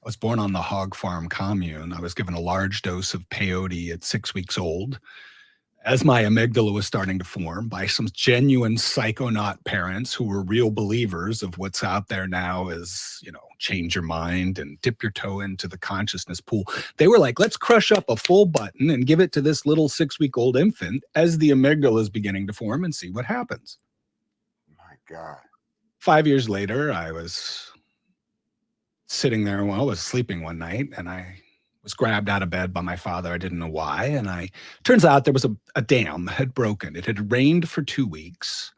was born on the hog farm commune. I was given a large dose of peyote at 6 weeks old as my amygdala was starting to form by some genuine psychonaut parents who were real believers of what's out there now is, change your mind and dip your toe into the consciousness pool. They were like, let's crush up a full button and give it to this little 6-week-old infant as the amygdala is beginning to form and see what happens. My God. 5 years later, I was sitting there while I was sleeping one night, and I was grabbed out of bed by my father. I didn't know why. And turns out there was a dam had broken. It had rained for 2 weeks.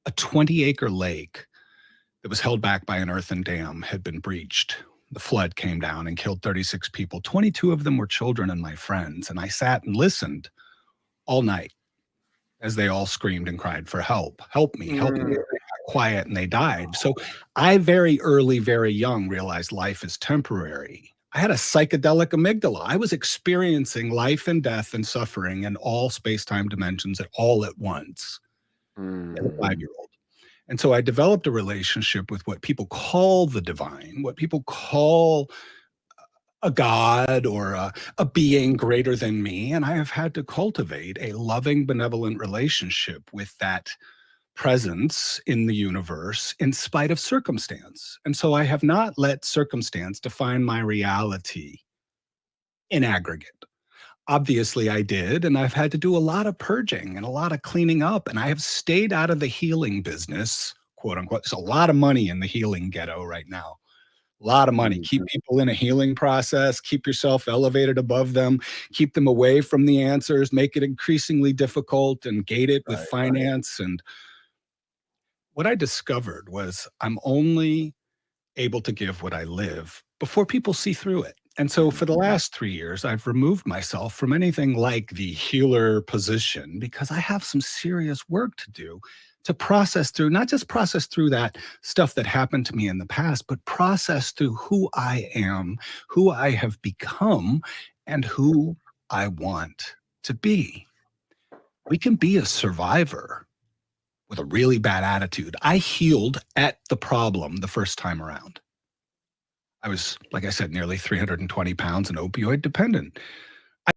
A 20-acre lake that was held back by an earthen dam had been breached. The flood came down and killed 36 people. 22 of them were children and my friends. And I sat and listened all night as they all screamed and cried for help. Help me, help me. They got quiet and they died. So I very early, very young realized life is temporary. I had a psychedelic amygdala. I was experiencing life and death and suffering in all space-time dimensions all at once as a 5-year-old. And so I developed a relationship with what people call the divine, what people call a God or a being greater than me. And I have had to cultivate a loving, benevolent relationship with that presence in the universe in spite of circumstance. And so I have not let circumstance define my reality in aggregate. Obviously, I did, and I've had to do a lot of purging and a lot of cleaning up, and I have stayed out of the healing business, quote unquote. There's a lot of money in the healing ghetto right now. A lot of money. Keep people in a healing process, keep yourself elevated above them, keep them away from the answers, make it increasingly difficult and gate it with finance. And what I discovered was I'm only able to give what I live before people see through it. And so for the last 3 years, I've removed myself from anything like the healer position because I have some serious work to do to process through, not just process through that stuff that happened to me in the past, but process through who I am, who I have become, and who I want to be. We can be a survivor with a really bad attitude. I healed at the problem the first time around. I was, like I said, nearly 320 pounds and opioid dependent.